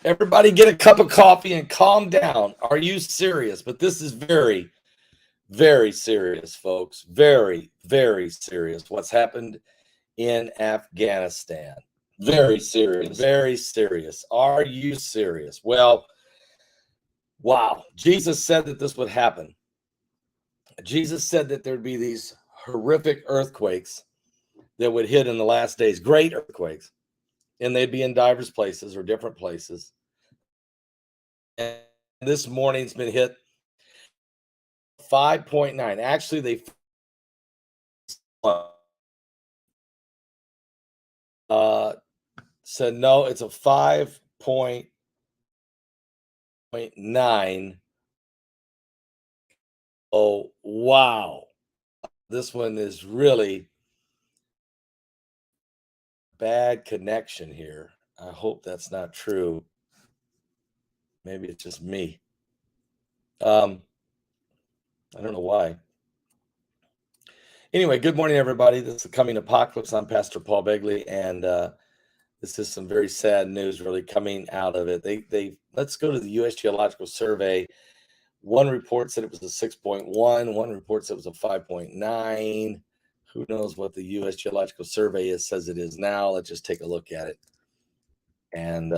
Everybody get a cup of coffee and calm down. Are you serious? But this is very, very serious, folks. Very, very serious. What's happened in Afghanistan. Very serious. Very serious. Are you serious? Well, wow. Jesus said that this would happen. Jesus said that there'd be these horrific earthquakes that would hit in the last days, great earthquakes, and they'd be in diverse places or different places. And this morning's been hit 5.9. Actually, they said no, it's a 5.9. Oh, wow. This one is really bad connection here. I hope that's not true. Maybe it's just me. I don't know why. Anyway, good morning, everybody. This is the Coming Apocalypse. I'm Pastor Paul Begley, and this is some very sad news really coming out of it. They let's go to the U.S. Geological Survey. One report said it was a 6.1. One report said it was a 5.9. Who knows what the U.S. Geological Survey says it is now? Let's just take a look at it. And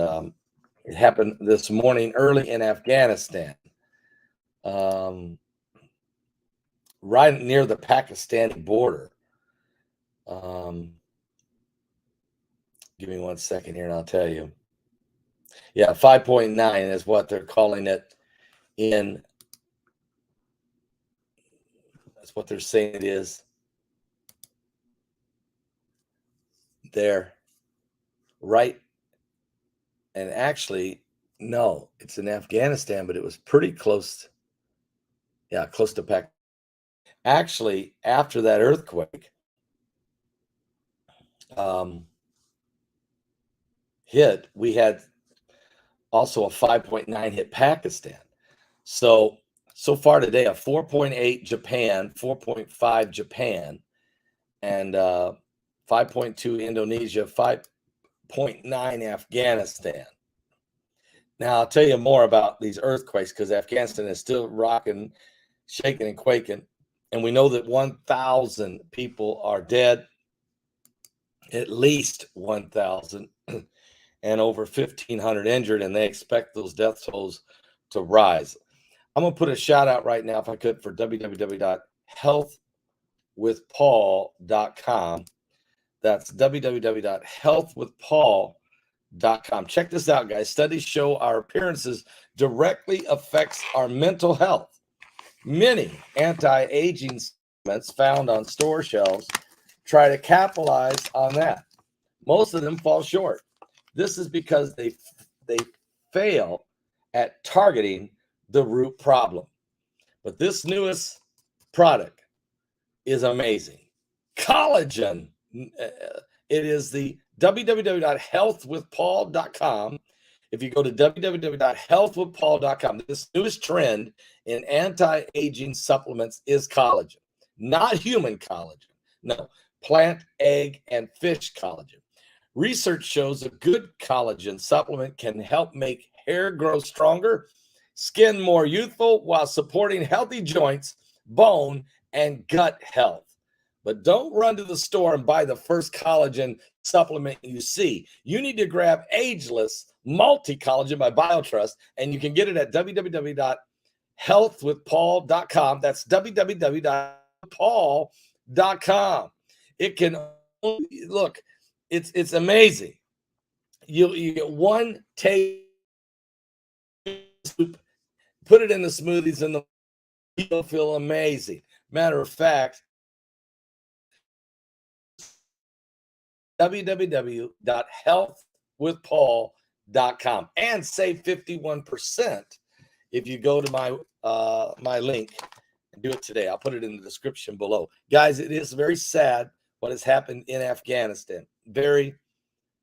it happened this morning early in Afghanistan, right near the Pakistani border. Give me 1 second here and I'll tell you. Yeah, 5.9 is what they're calling it in. That's what they're saying it is. There. Right. And actually, no, it's in Afghanistan, but it was pretty close. Yeah, close to Pakistan. Actually, after that earthquake hit, we had also a 5.9 hit Pakistan. So far today, a 4.8 Japan, 4.5 Japan, and 5.2 Indonesia, 5.9 Afghanistan. Now, I'll tell you more about these earthquakes because Afghanistan is still rocking, shaking, and quaking. And we know that 1,000 people are dead, at least 1,000, and over 1,500 injured, and they expect those death tolls to rise. I'm going to put a shout out right now, if I could, for www.healthwithpaul.com. That's www.healthwithpaul.com. Check this out, guys. Studies show our appearances directly affects our mental health. Many anti-aging supplements found on store shelves try to capitalize on that. Most of them fall short. This is because they fail at targeting the root problem. But this newest product is amazing. Collagen. It is the www.healthwithpaul.com. If you go to www.healthwithpaul.com, this newest trend in anti-aging supplements is collagen. Not human collagen. No, plant, egg, and fish collagen. Research shows a good collagen supplement can help make hair grow stronger, skin more youthful, while supporting healthy joints, bone, and gut health. But don't run to the store and buy the first collagen supplement you see. You need to grab Ageless Multi-Collagen by BioTrust, and you can get it at www.healthwithpaul.com. That's www.paul.com. It can only, look, it's amazing. You get one taste, put it in the smoothies, and you'll feel amazing. Matter of fact, www.healthwithpaul.com and save 51% if you go to my my link and do it today. I'll put it in the description below. Guys, it is very sad what has happened in Afghanistan. Very,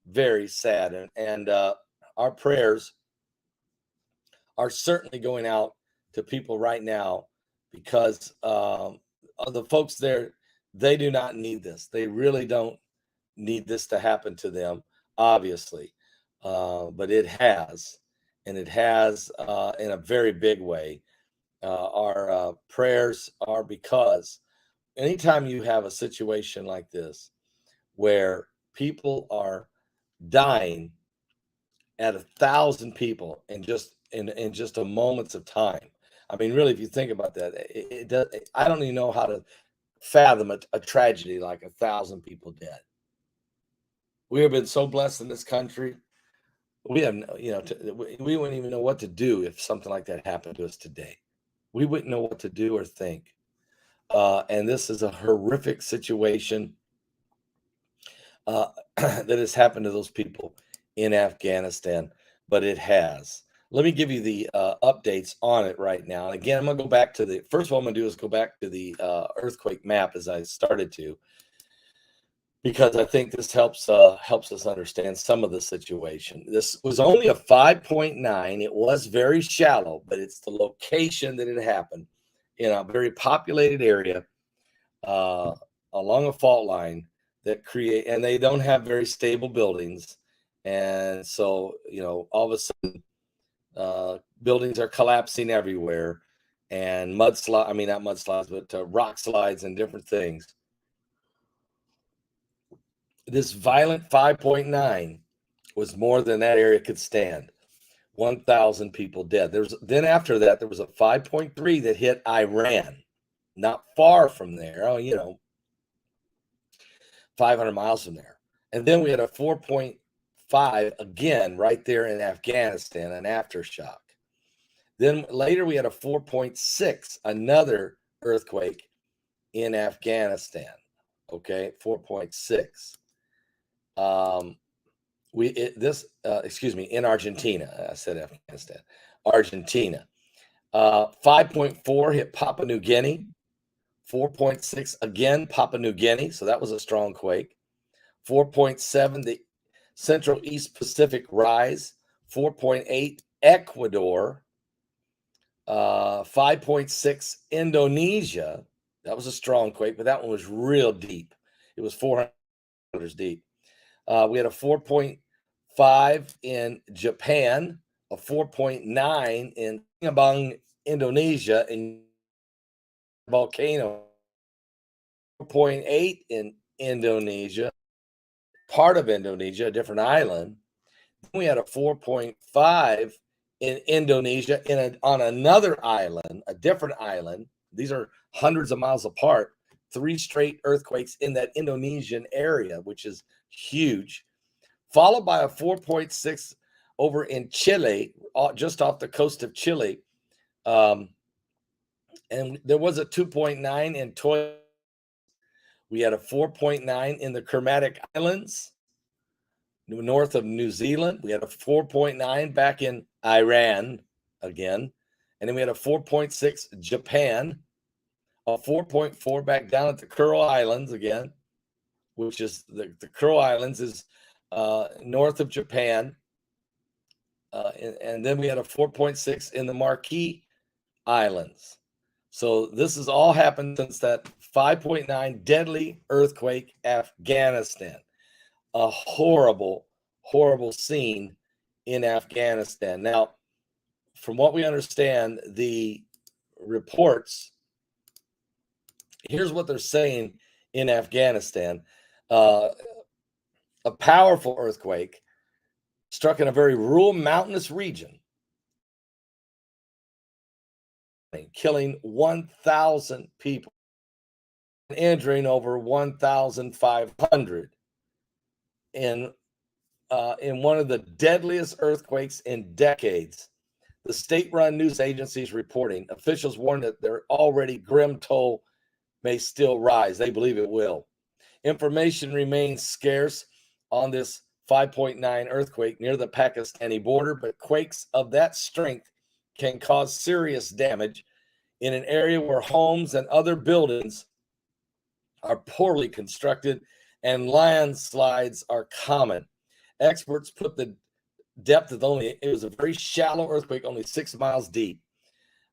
very sad. And our prayers are certainly going out to people right now because the folks there, they do not need this. They really don't need this to happen to them, obviously, but it has. and it has in a very big way. Our prayers are, because anytime you have a situation like this where people are dying at 1,000 people in just a moments of time. I mean, really, if you think about that, it does. I don't even know how to fathom a tragedy like 1,000 people dead. We have been so blessed in this country. We have, we wouldn't even know what to do if something like that happened to us today. We wouldn't know what to do or think. And this is a horrific situation that has happened to those people in Afghanistan, but it has. Let me give you the updates on it right now. And again, I'm going to go back to the first. What I'm going to do is go back to the earthquake map as I started to, because I think this helps us understand some of the situation. This was only a 5.9. It was very shallow, but it's the location that it happened in a very populated area along a fault line that create, and they don't have very stable buildings. And so, all of a sudden, buildings are collapsing everywhere, and not mudslides, but rock slides and different things. This violent 5.9 was more than that area could stand. 1,000 people dead. Then after that, there was a 5.3 that hit Iran, not far from there. 500 miles from there. And then we had a 4.5 again right there in Afghanistan, an aftershock. Then later we had a 4.6, another earthquake in Afghanistan. Okay, 4.6. In Argentina. I said Afghanistan. Argentina. 5.4 hit Papua New Guinea. 4.6 again, Papua New Guinea. So that was a strong quake. 4.7, the Central East Pacific Rise. 4.8, Ecuador. 5.6, Indonesia. That was a strong quake, but that one was real deep. It was 400 meters deep. We had a 4.5 in Japan, a 4.9 in Palembang, Indonesia, and volcano. 4.8 in Indonesia, part of Indonesia, a different island. Then we had a 4.5 in Indonesia on another island, a different island. These are hundreds of miles apart. 3 straight earthquakes in that Indonesian area, which is huge, followed by a 4.6 over in Chile, just off the coast of Chile. And there was a 2.9 in Tues. We had a 4.9 in the Kermadec Islands, north of New Zealand. We had a 4.9 back in Iran again. And then we had a 4.6 Japan, a 4.4 back down at the Kuril Islands again, which is the Kuril Islands is north of Japan. And then we had a 4.6 in the Marquis Islands. So this has all happened since that 5.9 deadly earthquake, Afghanistan. A horrible, horrible scene in Afghanistan. Now, from what we understand, the reports, here's what they're saying in Afghanistan. A powerful earthquake struck in a very rural mountainous region, killing 1,000 people and injuring over 1,500 in one of the deadliest earthquakes in decades. The state-run news agencies reporting. Officials warn that their already grim toll may still rise. They believe it will. Information remains scarce on this 5.9 earthquake near the Pakistani border, but quakes of that strength can cause serious damage in an area where homes and other buildings are poorly constructed and landslides are common. Experts put the depth of it was a very shallow earthquake, only 6 miles deep,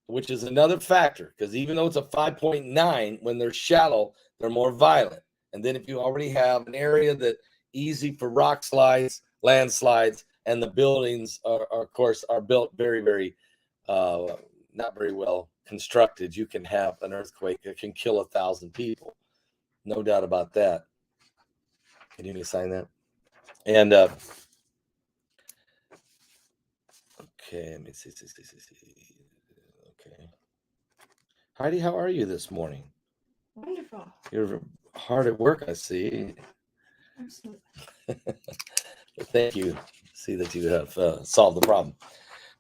which is another factor, because even though it's a 5.9, when they're shallow, they're more violent. And then if you already have an area that easy for rock slides, landslides, and the buildings are of course, are built very, very not very well constructed, you can have an earthquake that can kill 1,000 people. No doubt about that. Can you sign that? And okay, let me see. Okay. Heidi, how are you this morning? Wonderful. You're hard at work, I see. Absolutely. Thank you. See that you have solved the problem.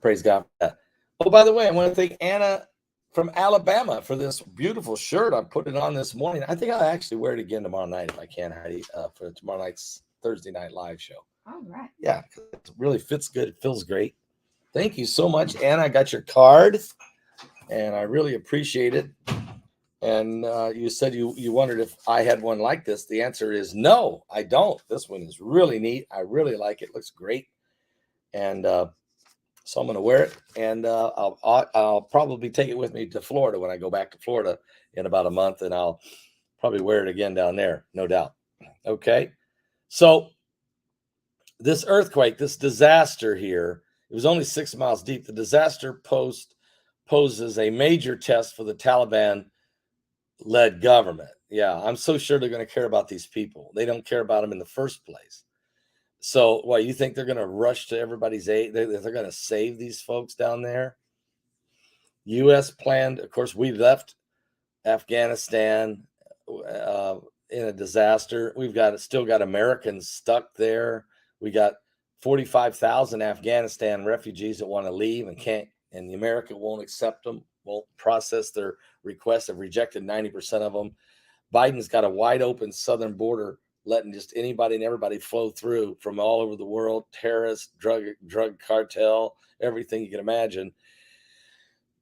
Praise God for that. Oh, by the way, I want to thank Anna from Alabama for this beautiful shirt. I put it on this morning. I think I'll actually wear it again tomorrow night if I can, Heidi, for tomorrow night's Thursday night live show. All right. Yeah, it really fits good. It feels great. Thank you so much, Anna. I got your card, and I really appreciate it. And you said you wondered if I had one like this. The answer is no, I don't. This one is really neat. I really like it. Looks great. And so I'm going to wear it, and I'll probably take it with me to Florida when I go back to Florida in about a month, and I'll probably wear it again down there, no doubt. Okay. So this earthquake, this disaster here, it was only 6 miles deep. The disaster poses a major test for the Taliban-led government. Yeah, I'm so sure they're going to care about these people. They don't care about them in the first place. So, what, you think they're going to rush to everybody's aid? They're going to save these folks down there? U.S. planned, of course, we left Afghanistan in a disaster. We've still got Americans stuck there. We got 45,000 Afghanistan refugees that want to leave and can't, and the America won't accept them, won't process their requests, have rejected 90% of them. Biden's got a wide open southern border, letting just anybody and everybody flow through from all over the world, terrorists, drug cartel, everything you can imagine.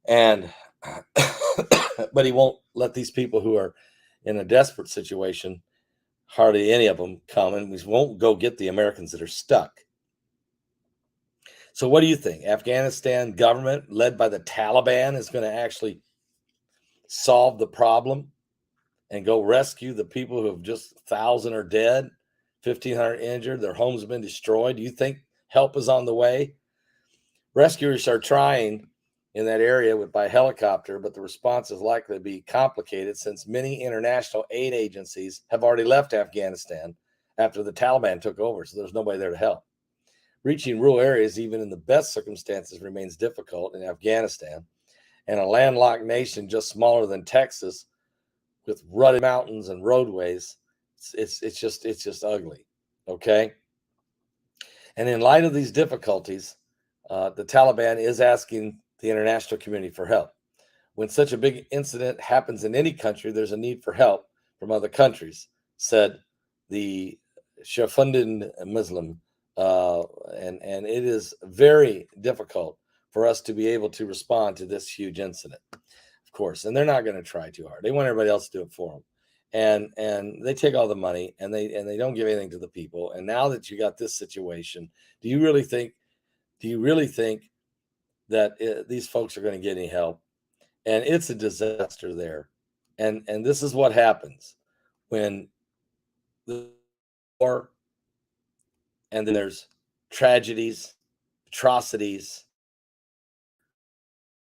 And but he won't let these people who are in a desperate situation, hardly any of them come, and we won't go get the Americans that are stuck. So what do you think? Afghanistan government led by the Taliban is going to actually solve the problem and go rescue the people who have just 1,000 are dead, 1,500 injured, their homes have been destroyed? Do you think help is on the way? Rescuers are trying in that area by helicopter, but the response is likely to be complicated since many international aid agencies have already left Afghanistan after the Taliban took over, so there's nobody there to help. Reaching rural areas, even in the best circumstances, remains difficult in Afghanistan, and a landlocked nation just smaller than Texas with rutted mountains and roadways, it's just ugly. Okay. And in light of these difficulties, the Taliban is asking the international community for help. When such a big incident happens in any country, there's a need for help from other countries, said the Shafundin Muslim. And it is very difficult for us to be able to respond to this huge incident, of course. And they're not going to try too hard. They want everybody else to do it for them. And they take all the money and they don't give anything to the people. And now that you got this situation, do you really think that these folks are going to get any help? And it's a disaster there. And this is what happens when the war, and then there's tragedies, atrocities.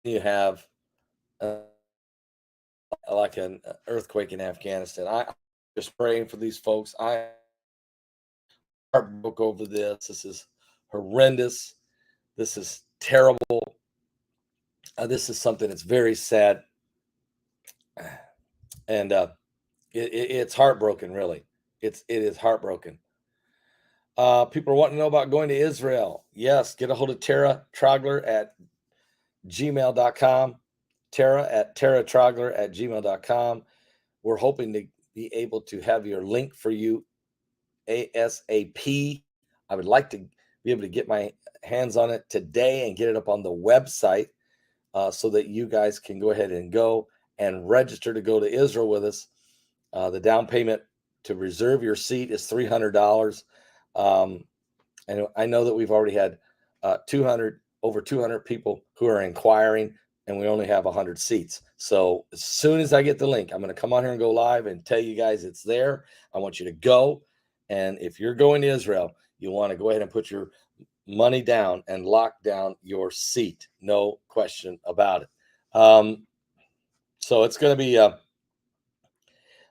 You have like an earthquake in Afghanistan. I'm just praying for these folks. I heartbroken over this. This is horrendous. This is terrible. This is something that's very sad, and it's heartbroken. Really, it is heartbroken. People are wanting to know about going to Israel. Yes, get a hold of Tara Trogler at gmail.com. Tara Trogler at gmail.com. We're hoping to be able to have your link for you ASAP. I would like to be able to get my hands on it today and get it up on the website so that you guys can go ahead and go and register to go to Israel with us. The down payment to reserve your seat is $300. And I know that we've already had over 200 people who are inquiring, and we only have 100 seats. So as soon as I get the link, I'm going to come on here and go live and tell you guys it's there. I want you to go. And if you're going to Israel, you want to go ahead and put your money down and lock down your seat. No question about it. So it's going to be a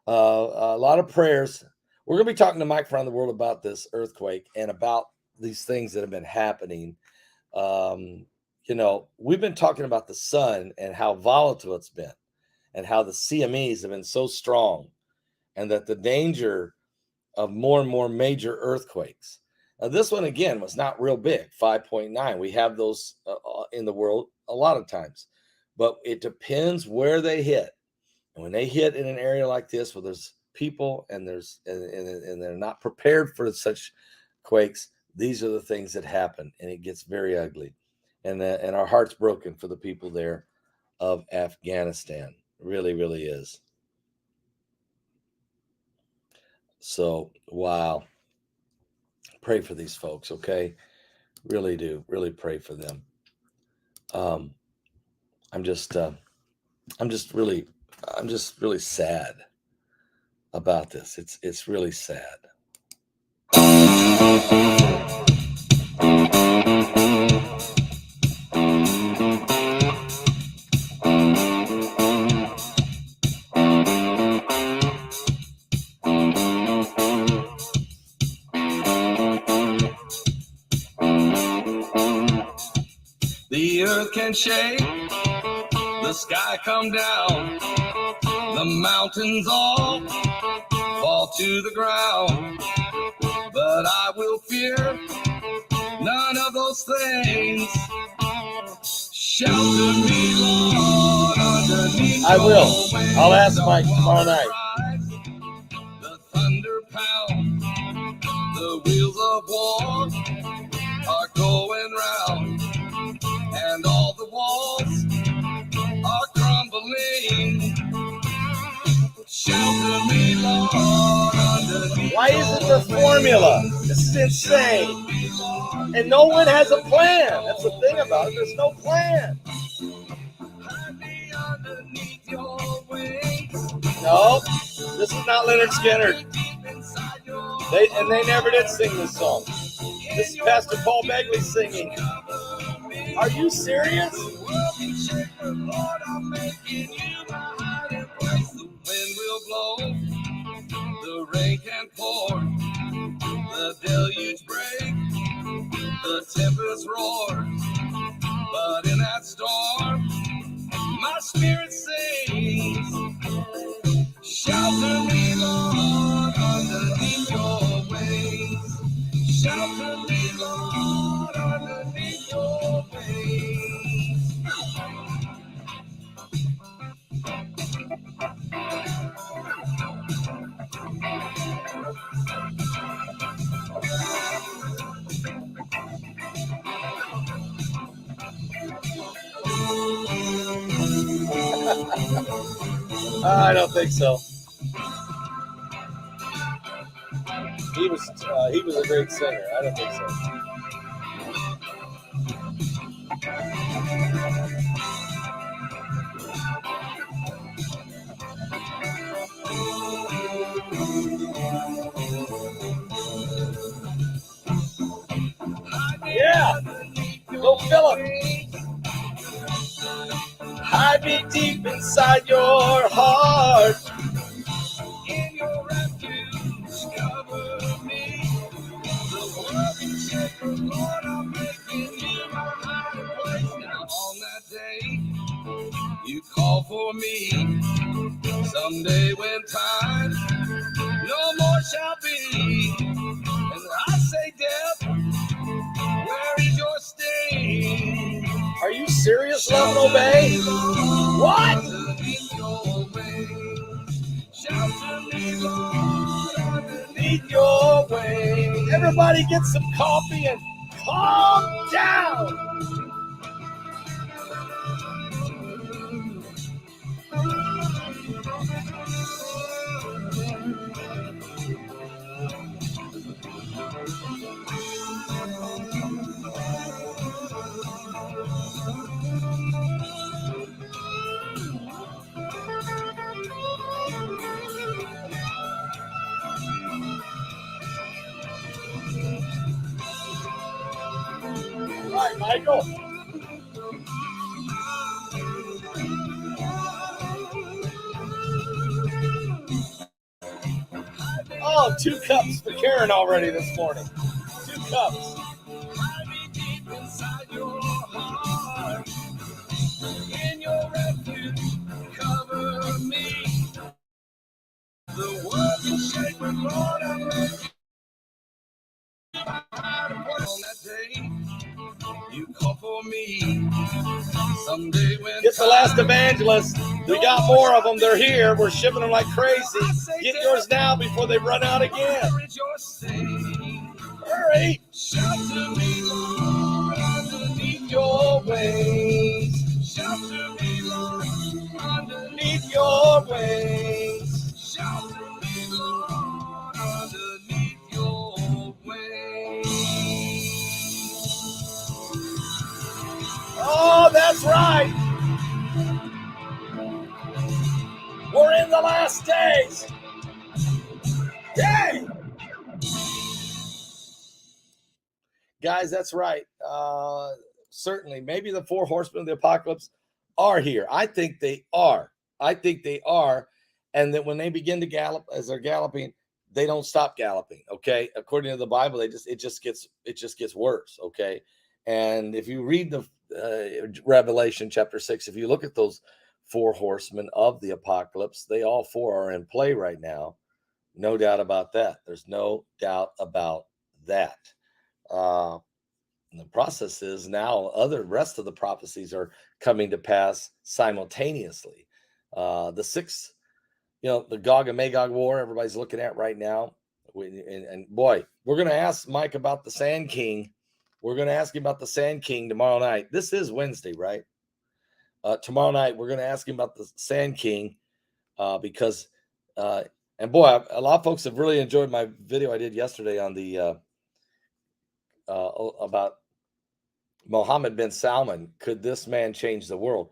lot of prayers. We're going to be talking to Mike around the world about this earthquake and about these things that have been happening. We've been talking about the sun and how volatile it's been and how the CMEs have been so strong and that the danger of more and more major earthquakes. Now, this one, again, was not real big, 5.9. We have those in the world a lot of times, but it depends where they hit. And when they hit in an area like this where there's people and they're not prepared for such quakes, these are the things that happen, and it gets very ugly. And our heart's broken for the people there of Afghanistan. Really, really is. So, wow. Pray for these folks, okay? Really do. Really pray for them. I'm just really sad about this. It's really sad. The earth can shake, the sky come down, the mountains all fall to the ground, but I will fear none of those things. Shelter me, Lord, underneath. I will. I'll ask Mike tomorrow night. The thunder pound, the wheels of war are going round, and all the walls are crumbling. Shelter me, Lord, underneath. Why isn't the formula? This is insane. And no one has a plan. That's the thing about it. There's no plan. No, this is not Leonard Skinner. They never did sing this song. This is Pastor Paul Begley singing. Are you serious? The wind will blow, the rain can pour, the deluge break, the tempest roar. But in that storm, my spirit sings. Shelter me, Lord, underneath your wings. Shelter me, Lord, underneath your wings. I don't think so. He was a great singer. I don't think so. Yeah, go Philip. Hide me deep inside your heart. In your refuge, cover me. The world can shake, but Lord, I'm making you my hiding place. Now on that day, you call for me. Someday when time no more shall be, and I say, death, where is your sting? Are you serious, Love and Obey? What? Shelter me, Lord, underneath your wing. Everybody get some coffee and calm down. right, Michael. Oh, 2 cups for Karen already this morning. 2 cups. In your refuge, cover me. The world is shaking, Lord, I'm ready. On that day, you call for me. Someday when it's the last evangelist. We got more of them. They're here. We're shipping them like crazy. Get yours now before they run out again. Hurry. Shelter me, Lord, underneath your wings. Shelter me, Lord, underneath your wings. Shelter me, Lord, underneath your wings. Oh, that's right. We're in the last days. Yay! Guys, that's right. Certainly, maybe the 4 horsemen of the apocalypse are here. I think they are. And that when they begin to gallop, as they're galloping, they don't stop galloping. Okay, according to the Bible, it just gets worse. Okay, and if you read the Revelation chapter 6, if you look at those 4 horsemen of the apocalypse, they all 4 are in play right now. No doubt about that. There's no doubt about that. The process is now rest of the prophecies are coming to pass simultaneously. The 6, the Gog and Magog war everybody's looking at right now. And boy, we're going to ask Mike about the Sand King. We're going to ask him about the Sand King tomorrow night. This is Wednesday, right? Tomorrow night, we're going to ask him about the Sand King because, and boy, a lot of folks have really enjoyed my video I did yesterday on the about Mohammed bin Salman. Could this man change the world?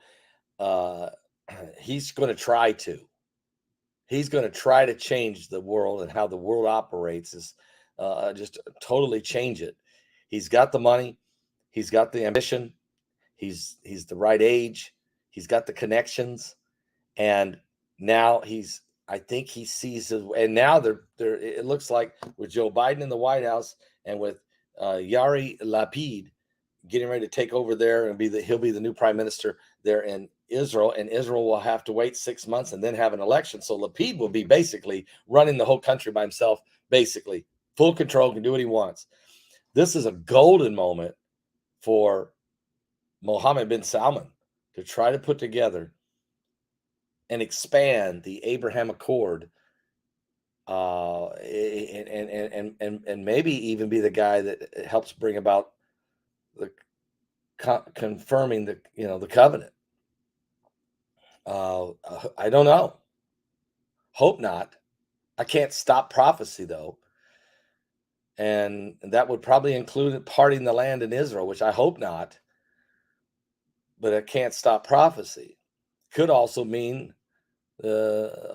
He's going to try to. He's going to try to change the world and how the world operates, is just totally change it. He's got the money. He's got the ambition. He's the right age. He's got the connections. And now I think he sees it. And now it looks like with Joe Biden in the White House and with Yair Lapid getting ready to take over there and he'll be the new prime minister there in Israel, and Israel will have to wait 6 months and then have an election. So Lapid will be basically running the whole country by himself, basically full control, can do what he wants. This is a golden moment for Mohammed bin Salman to try to put together and expand the Abraham Accord, and maybe even be the guy that helps bring about the confirming the covenant. I don't know. Hope not. I can't stop prophecy though, and that would probably include parting the land in Israel, which I hope not. But I can't stop prophecy. Could also mean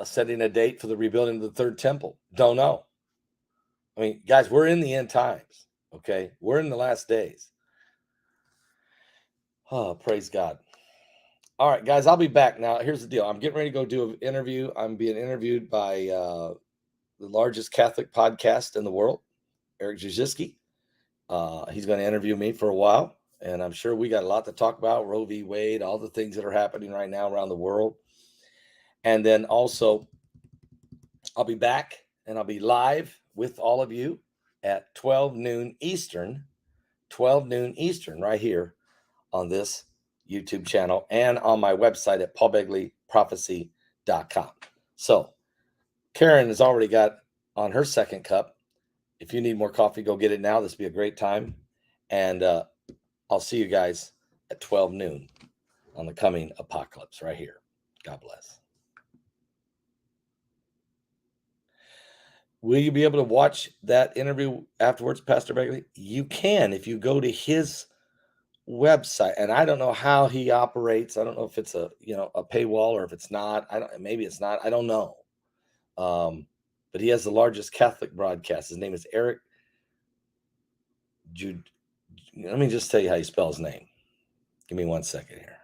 setting a date for the rebuilding of the third temple. Don't know. I mean, guys, we're in the end times. Okay, we're in the last days. Oh, praise God. All right, guys, I'll be back now. Here's the deal. I'm getting ready to go do an interview. I'm being interviewed by the largest Catholic podcast in the world, Eric Jazinski. He's going to interview me for a while, and I'm sure we got a lot to talk about. Roe v. Wade, all the things that are happening right now around the world. And then also, I'll be back, and I'll be live with all of you at 12 noon Eastern, right here on this YouTube channel and on my website at paulbegleyprophecy.com. So Karen has already got on her second cup. If you need more coffee, go get it now. This will be a great time. And I'll see you guys at 12 noon on the coming apocalypse right here. God bless. Will you be able to watch that interview afterwards, Pastor Begley? You can if you go to his website, and I don't know how he operates. I don't know if it's a paywall or if it's not. Maybe it's not. I don't know. But he has the largest Catholic broadcast. His name is Eric Let me just tell you how you spell his name. Give me 1 second here.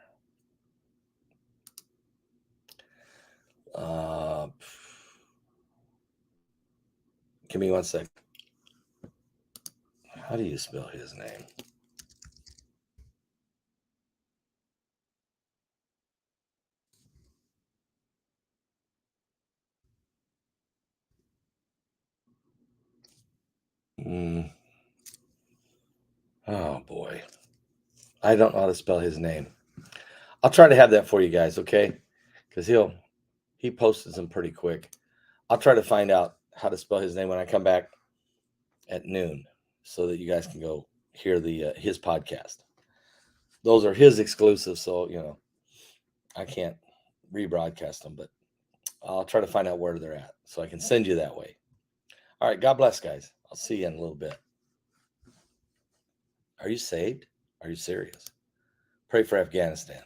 Give me 1 second. How do you spell his name? Oh boy, I don't know how to spell his name. I'll try to have that for you guys, okay? Because he posted them pretty quick. I'll try to find out how to spell his name when I come back at noon, so that you guys can go hear the his podcast. Those are his exclusives, so I can't rebroadcast them, but I'll try to find out where they're at so I can send you that way. All right, God bless, guys. I'll see you in a little bit. Are you saved? Are you serious? Pray for Afghanistan.